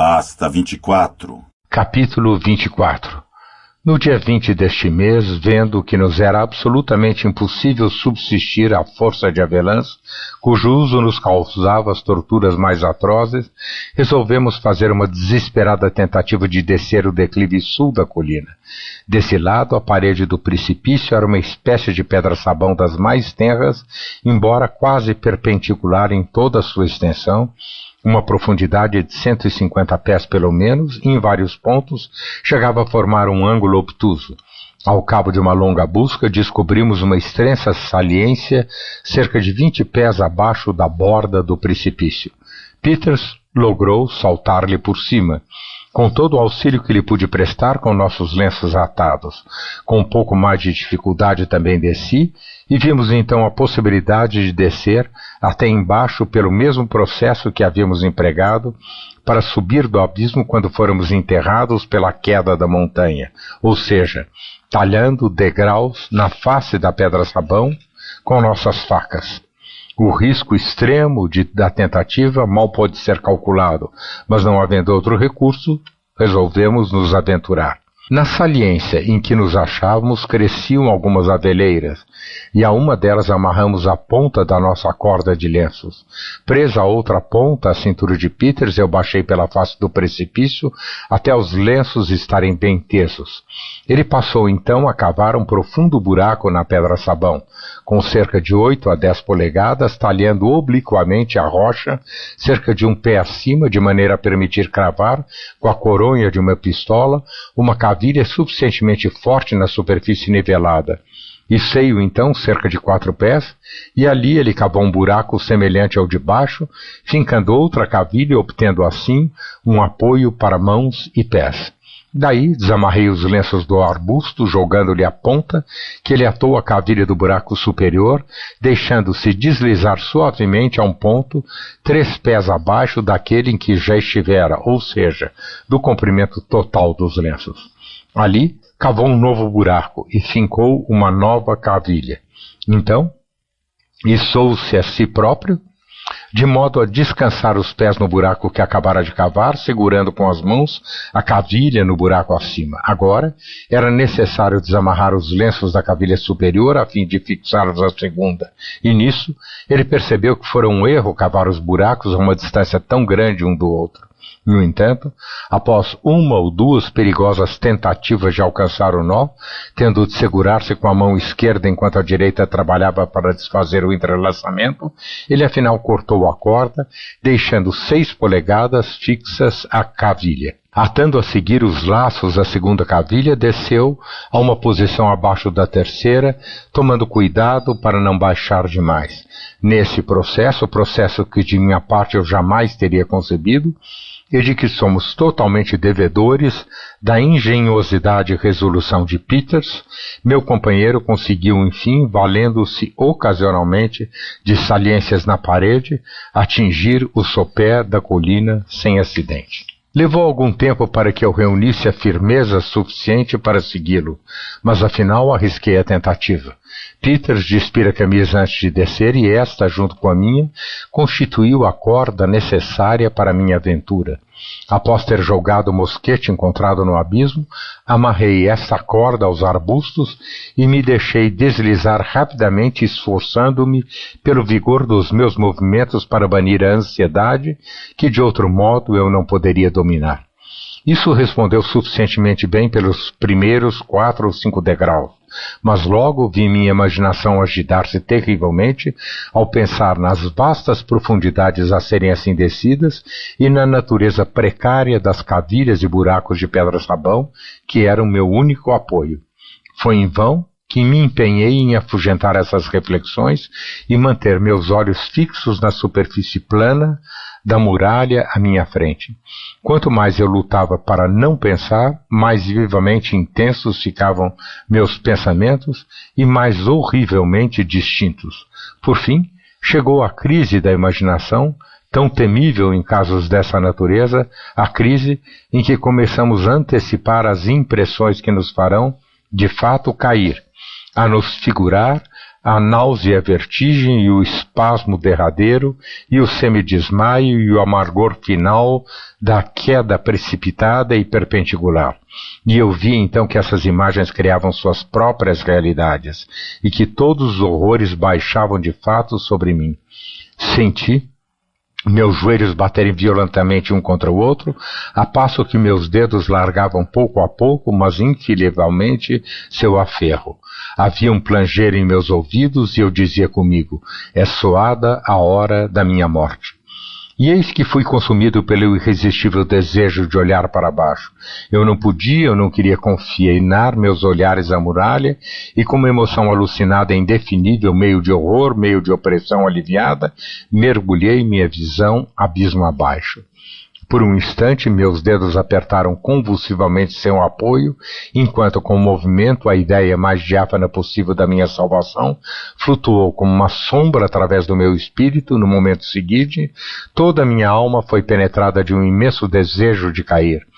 Pasta 24. Capítulo 24. No dia 20 deste mês, vendo que nos era absolutamente impossível subsistir à força de avelãs, cujo uso nos causava as torturas mais atrozes, resolvemos fazer uma desesperada tentativa de descer o declive sul da colina. Desse lado, a parede do precipício era uma espécie de pedra-sabão das mais tenras, embora quase perpendicular em toda a sua extensão, uma profundidade de 150 pés pelo menos, e em vários pontos chegava a formar um ângulo obtuso. Ao cabo de uma longa busca, descobrimos uma extensa saliência cerca de 20 pés abaixo da borda do precipício. Peters logrou saltar-lhe por cima, com todo o auxílio que lhe pude prestar com nossos lenços atados. Com um pouco mais de dificuldade também desci, e vimos então a possibilidade de descer até embaixo pelo mesmo processo que havíamos empregado para subir do abismo quando fôramos enterrados pela queda da montanha, ou seja, talhando degraus na face da pedra-sabão com nossas facas. O risco extremo da tentativa mal pode ser calculado, mas não havendo outro recurso, resolvemos nos aventurar. Na saliência em que nos achávamos cresciam algumas aveleiras, e a uma delas amarramos a ponta da nossa corda de lenços. Presa a outra ponta à cintura de Peters, eu baixei pela face do precipício até os lenços estarem bem tesos. Ele passou então a cavar um profundo buraco na pedra-sabão, com cerca de 8 a 10 polegadas, talhando obliquamente a rocha, cerca de um pé acima, de maneira a permitir cravar, com a coronha de uma pistola, uma cavilha suficientemente forte na superfície nivelada. Içei-o então cerca de 4 pés, e ali ele cavou um buraco semelhante ao de baixo, fincando outra cavilha, obtendo assim um apoio para mãos e pés. Daí desamarrei os lenços do arbusto, jogando-lhe a ponta, que ele atou a cavilha do buraco superior, deixando-se deslizar suavemente a um ponto 3 pés abaixo daquele em que já estivera, ou seja, do comprimento total dos lenços. Ali cavou um novo buraco e fincou uma nova cavilha. Então, içou-se a si próprio, de modo a descansar os pés no buraco que acabara de cavar, segurando com as mãos a cavilha no buraco acima. Agora, era necessário desamarrar os lenços da cavilha superior a fim de fixá-los à segunda, e nisso ele percebeu que fora um erro cavar os buracos a uma distância tão grande um do outro. No entanto, após 1 ou 2 perigosas tentativas de alcançar o nó, tendo de segurar-se com a mão esquerda enquanto a direita trabalhava para desfazer o entrelaçamento, ele afinal cortou a corda, deixando 6 polegadas fixas à cavilha. Atando a seguir os laços à segunda cavilha, desceu a uma posição abaixo da terceira, tomando cuidado para não baixar demais. Nesse processo, o processo que de minha parte eu jamais teria concebido, e de que somos totalmente devedores da engenhosidade e resolução de Peters, meu companheiro conseguiu, enfim, valendo-se ocasionalmente de saliências na parede, atingir o sopé da colina sem acidente. Levou algum tempo para que eu reunisse a firmeza suficiente para segui-lo, mas afinal arrisquei a tentativa. Peters despira a camisa antes de descer e esta, junto com a minha, constituiu a corda necessária para a minha aventura. Após ter jogado o mosquete encontrado no abismo, amarrei esta corda aos arbustos e me deixei deslizar rapidamente, esforçando-me pelo vigor dos meus movimentos para banir a ansiedade que de outro modo eu não poderia dominar. Isso respondeu suficientemente bem pelos primeiros 4 ou 5 degraus, mas logo vi minha imaginação agitar-se terrivelmente ao pensar nas vastas profundidades a serem assim descidas e na natureza precária das cavilhas e buracos de pedra-sabão, que eram meu único apoio. Foi em vão que me empenhei em afugentar essas reflexões e manter meus olhos fixos na superfície plana da muralha à minha frente. Quanto mais eu lutava para não pensar, mais vivamente intensos ficavam meus pensamentos e mais horrivelmente distintos. Por fim, chegou a crise da imaginação, tão temível em casos dessa natureza, a crise em que começamos a antecipar as impressões que nos farão, de fato, cair, a nos figurar a náusea, a vertigem e o espasmo derradeiro e o semidesmaio e o amargor final da queda precipitada e perpendicular. E eu vi então que essas imagens criavam suas próprias realidades e que todos os horrores baixavam de fato sobre mim. Senti meus joelhos baterem violentamente um contra o outro, a passo que meus dedos largavam pouco a pouco, mas infalivelmente, seu aferro. Havia um planger em meus ouvidos e eu dizia comigo: é soada a hora da minha morte. E eis que fui consumido pelo irresistível desejo de olhar para baixo. Eu não queria confinar meus olhares à muralha, e com uma emoção alucinada e indefinível, meio de horror, meio de opressão aliviada, mergulhei minha visão abismo abaixo. Por um instante, meus dedos apertaram convulsivamente seu apoio, enquanto com o movimento, a ideia mais diáfana possível da minha salvação flutuou como uma sombra através do meu espírito. No momento seguinte, toda a minha alma foi penetrada de um imenso desejo de cair.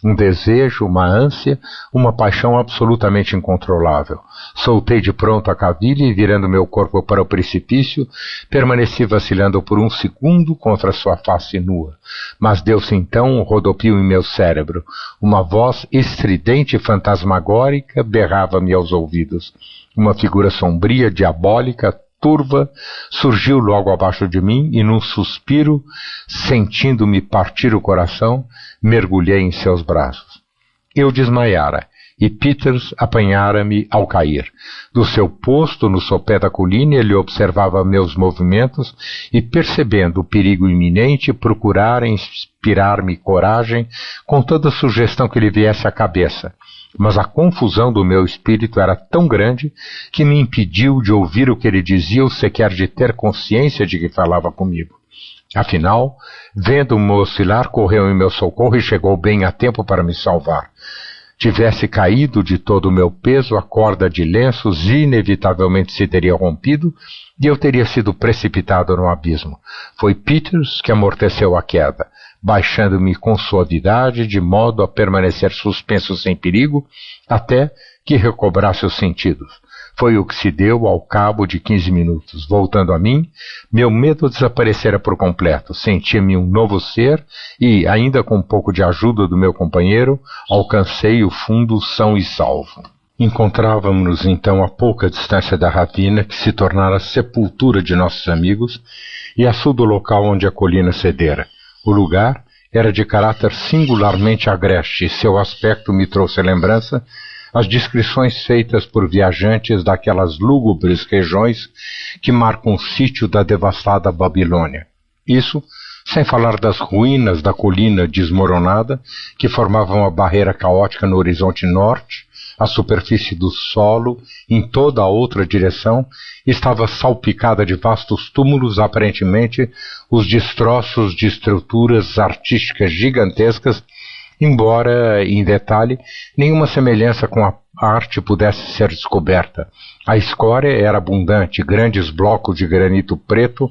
Um desejo, uma ânsia, uma paixão absolutamente incontrolável. Soltei de pronto a cavilha e, virando meu corpo para o precipício, permaneci vacilando por um segundo contra sua face nua. Mas deu-se então um rodopio em meu cérebro. Uma voz estridente e fantasmagórica berrava-me aos ouvidos. Uma figura sombria, diabólica, turva, surgiu logo abaixo de mim e, num suspiro, sentindo-me partir o coração, mergulhei em seus braços. Eu desmaiara, e Peters apanhara-me ao cair. Do seu posto no sopé da colina, ele observava meus movimentos e, percebendo o perigo iminente, procurara inspirar-me coragem com toda a sugestão que lhe viesse à cabeça. Mas a confusão do meu espírito era tão grande que me impediu de ouvir o que ele dizia ou sequer de ter consciência de que falava comigo. Afinal, vendo-me oscilar, correu em meu socorro e chegou bem a tempo para me salvar. Tivesse caído de todo o meu peso, a corda de lenços inevitavelmente se teria rompido e eu teria sido precipitado no abismo. Foi Peters que amorteceu a queda, baixando-me com suavidade, de modo a permanecer suspenso sem perigo, até que recobrasse os sentidos. Foi o que se deu ao cabo de 15 minutos. Voltando a mim, meu medo desaparecera por completo. Sentia-me um novo ser e, ainda com um pouco de ajuda do meu companheiro, alcancei o fundo são e salvo. Encontrávamos-nos então a pouca distância da ravina que se tornara a sepultura de nossos amigos e a sul do local onde a colina cedera. O lugar era de caráter singularmente agreste e seu aspecto me trouxe à lembrança as descrições feitas por viajantes daquelas lúgubres regiões que marcam o sítio da devastada Babilônia. Isso sem falar das ruínas da colina desmoronada que formavam a barreira caótica no horizonte norte. A superfície do solo, em toda a outra direção, estava salpicada de vastos túmulos, aparentemente os destroços de estruturas artísticas gigantescas, embora, em detalhe, nenhuma semelhança com a arte pudesse ser descoberta. A escória era abundante, grandes blocos de granito preto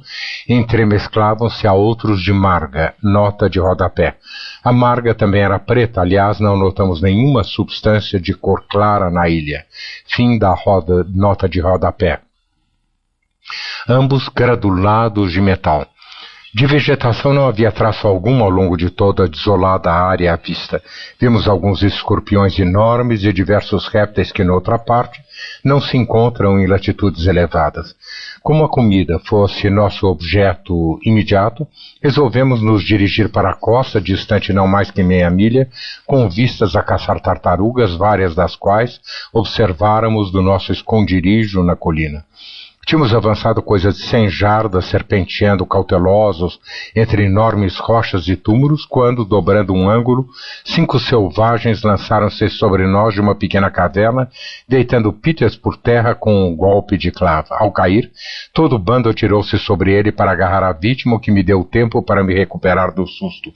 entremesclavam-se a outros de marga, nota de rodapé. A marga também era preta, aliás, não notamos nenhuma substância de cor clara na ilha. Fim da nota de rodapé. Ambos granulados de metal. De vegetação não havia traço algum ao longo de toda a desolada área à vista. Vimos alguns escorpiões enormes e diversos répteis que, noutra parte, não se encontram em latitudes elevadas. Como a comida fosse nosso objeto imediato, resolvemos nos dirigir para a costa, distante não mais que meia milha, com vistas a caçar tartarugas, várias das quais observáramos do nosso esconderijo na colina. Tínhamos avançado coisa de 100 jardas, serpenteando cautelosos entre enormes rochas e túmulos, quando, dobrando um ângulo, 5 selvagens lançaram-se sobre nós de uma pequena caverna, deitando Peters por terra com um golpe de clava. Ao cair, todo o bando atirou-se sobre ele para agarrar a vítima, o que me deu tempo para me recuperar do susto.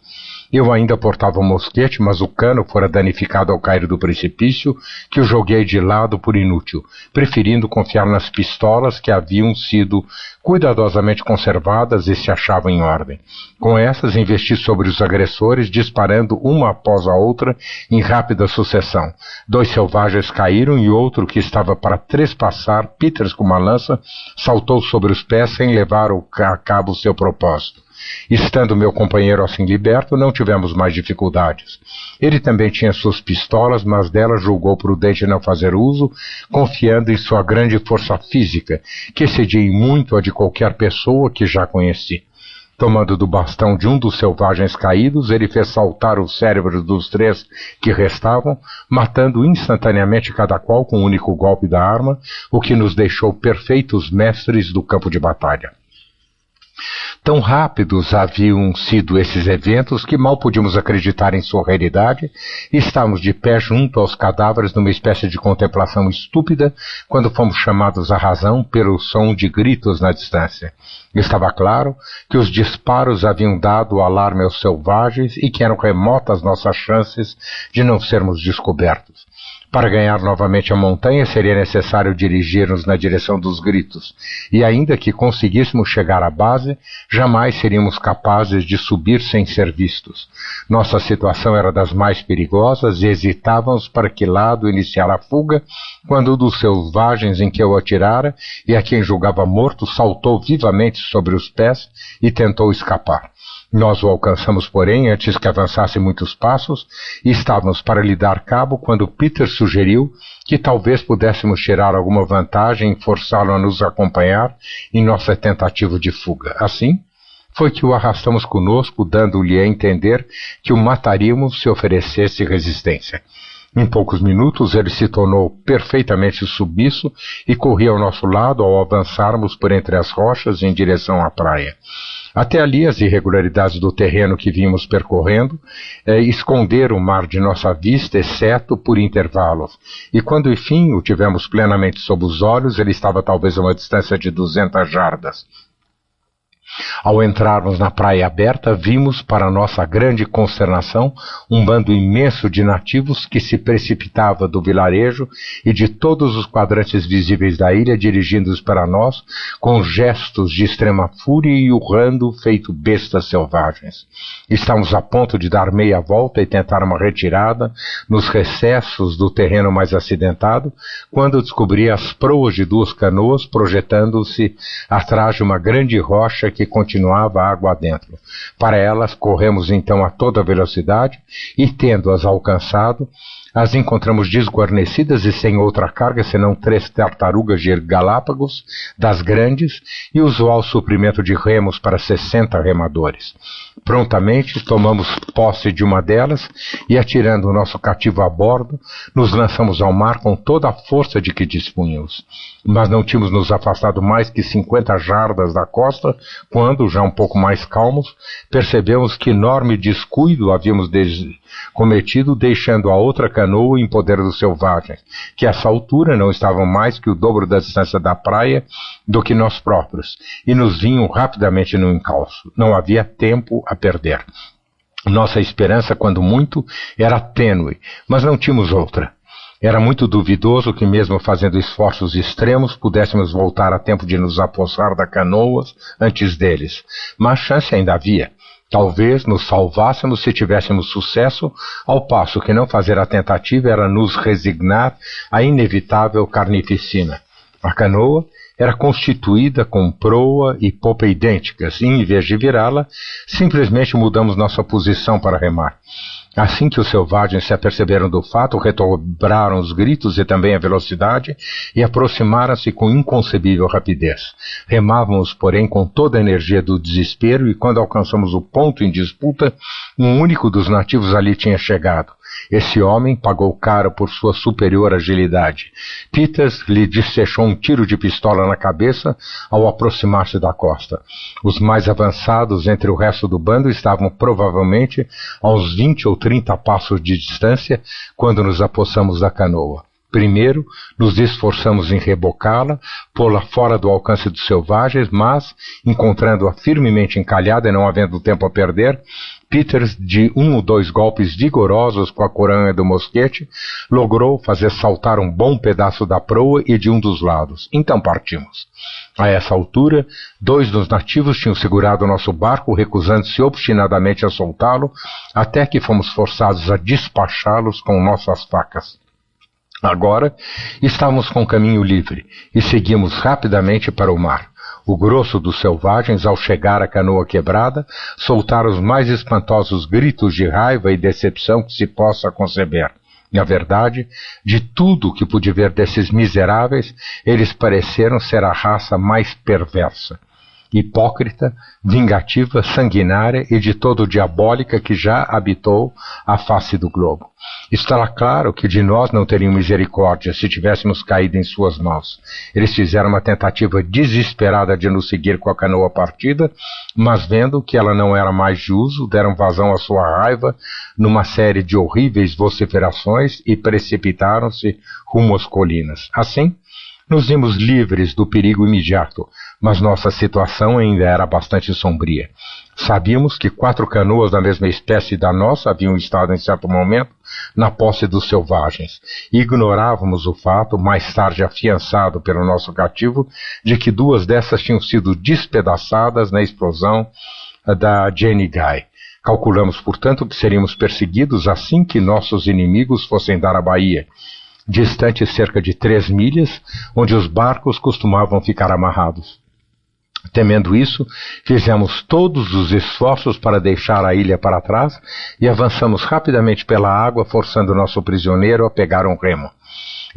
Eu ainda portava o mosquete, mas o cano fora danificado ao cair do precipício, que o joguei de lado por inútil, preferindo confiar nas pistolas que haviam sido cuidadosamente conservadas e se achavam em ordem. Com essas, investi sobre os agressores, disparando uma após a outra em rápida sucessão. 2 selvagens caíram e outro, que estava para trespassar Peters com uma lança, saltou sobre os pés sem levar a cabo seu propósito. Estando meu companheiro assim liberto, não tivemos mais dificuldades. Ele também tinha suas pistolas, mas delas julgou prudente não fazer uso, confiando em sua grande força física, que excedia em muito a de qualquer pessoa que já conheci. Tomando do bastão de um dos selvagens caídos, ele fez saltar o cérebro dos 3 que restavam, matando instantaneamente cada qual com um único golpe da arma, o que nos deixou perfeitos mestres do campo de batalha. Tão rápidos haviam sido esses eventos que mal podíamos acreditar em sua realidade e estávamos de pé junto aos cadáveres numa espécie de contemplação estúpida quando fomos chamados à razão pelo som de gritos na distância. Estava claro que os disparos haviam dado o alarme aos selvagens e que eram remotas nossas chances de não sermos descobertos. Para ganhar novamente a montanha seria necessário dirigir-nos na direção dos gritos, e ainda que conseguíssemos chegar à base, jamais seríamos capazes de subir sem ser vistos. Nossa situação era das mais perigosas e hesitávamos para que lado iniciar a fuga, quando um dos selvagens em que eu atirara, e a quem julgava morto, saltou vivamente sobre os pés e tentou escapar. Nós o alcançamos, porém, antes que avançasse muitos passos, e estávamos para lhe dar cabo quando Peter sugeriu que talvez pudéssemos tirar alguma vantagem em forçá-lo a nos acompanhar em nossa tentativa de fuga. Assim, foi que o arrastamos conosco, dando-lhe a entender que o mataríamos se oferecesse resistência. Em poucos minutos ele se tornou perfeitamente submisso e corria ao nosso lado ao avançarmos por entre as rochas em direção à praia. Até ali as irregularidades do terreno que vínhamos percorrendo esconderam o mar de nossa vista, exceto por intervalos, e quando enfim o tivemos plenamente sob os olhos, ele estava talvez a uma distância de 200 jardas. Ao entrarmos na praia aberta, vimos, para nossa grande consternação, um bando imenso de nativos que se precipitava do vilarejo e de todos os quadrantes visíveis da ilha, dirigindo-os para nós, com gestos de extrema fúria e urrando feito bestas selvagens. Estávamos a ponto de dar meia volta e tentar uma retirada nos recessos do terreno mais acidentado, quando descobri as proas de 2 canoas projetando-se atrás de uma grande rocha que continuava água adentro. Para elas corremos então a toda velocidade e, tendo-as alcançado, as encontramos desguarnecidas e sem outra carga senão 3 tartarugas de Galápagos, das grandes, e usual suprimento de remos para 60 remadores. Prontamente tomamos posse de uma delas e, atirando o nosso cativo a bordo, nos lançamos ao mar com toda a força de que dispunhamos. Mas não tínhamos nos afastado mais que 50 jardas da costa, quando, já um pouco mais calmos, percebemos que enorme descuido havíamos cometido, deixando a outra canoa em poder dos selvagens, que a essa altura não estavam mais que o dobro da distância da praia do que nós próprios, e nos vinham rapidamente no encalço. Não havia tempo a perder. Nossa esperança, quando muito, era tênue, mas não tínhamos outra. Era muito duvidoso que, mesmo fazendo esforços extremos, pudéssemos voltar a tempo de nos apossar da canoa antes deles, mas chance ainda havia. Talvez nos salvássemos se tivéssemos sucesso, ao passo que não fazer a tentativa era nos resignar à inevitável carnificina. A canoa era constituída com proa e popa idênticas, e em vez de virá-la, simplesmente mudamos nossa posição para remar. Assim que os selvagens se aperceberam do fato, redobraram os gritos e também a velocidade e aproximaram-se com inconcebível rapidez. Remávamos, porém, com toda a energia do desespero e, quando alcançamos o ponto em disputa, um único dos nativos ali tinha chegado. Esse homem pagou caro por sua superior agilidade. Peters lhe desfechou um tiro de pistola na cabeça ao aproximar-se da costa. Os mais avançados entre o resto do bando estavam provavelmente aos 20 ou 30 passos de distância quando nos apossamos da canoa. Primeiro, nos esforçamos em rebocá-la, pô-la fora do alcance dos selvagens, mas, encontrando-a firmemente encalhada e não havendo tempo a perder, Peters, de 1 ou 2 golpes vigorosos com a coronha do mosquete, logrou fazer saltar um bom pedaço da proa e de um dos lados. Então partimos. A essa altura, 2 dos nativos tinham segurado nosso barco, recusando-se obstinadamente a soltá-lo, até que fomos forçados a despachá-los com nossas facas. Agora, estávamos com o caminho livre e seguimos rapidamente para o mar. O grosso dos selvagens, ao chegar à canoa quebrada, soltaram os mais espantosos gritos de raiva e decepção que se possa conceber. Na verdade, de tudo o que pude ver desses miseráveis, eles pareceram ser a raça mais perversa, hipócrita, vingativa, sanguinária e de todo diabólica que já habitou a face do globo. Está claro que de nós não teriam misericórdia se tivéssemos caído em suas mãos. Eles fizeram uma tentativa desesperada de nos seguir com a canoa partida, mas vendo que ela não era mais de uso, deram vazão à sua raiva numa série de horríveis vociferações e precipitaram-se rumo às colinas. Assim, nos vimos livres do perigo imediato, mas nossa situação ainda era bastante sombria. Sabíamos que 4 canoas da mesma espécie da nossa haviam estado em certo momento na posse dos selvagens. Ignorávamos o fato, mais tarde afiançado pelo nosso cativo, de que 2 dessas tinham sido despedaçadas na explosão da Jenny Guy. Calculamos, portanto, que seríamos perseguidos assim que nossos inimigos fossem dar à Bahia, distante cerca de 3 milhas, onde os barcos costumavam ficar amarrados. Temendo isso, fizemos todos os esforços para deixar a ilha para trás e avançamos rapidamente pela água, forçando nosso prisioneiro a pegar um remo.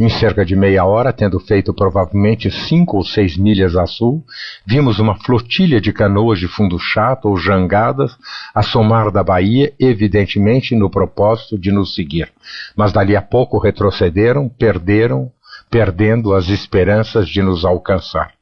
Em cerca de meia hora, tendo feito provavelmente 5 ou 6 milhas a sul, vimos uma flotilha de canoas de fundo chato ou jangadas assomar da baía, evidentemente no propósito de nos seguir. Mas dali a pouco retrocederam, perdendo as esperanças de nos alcançar.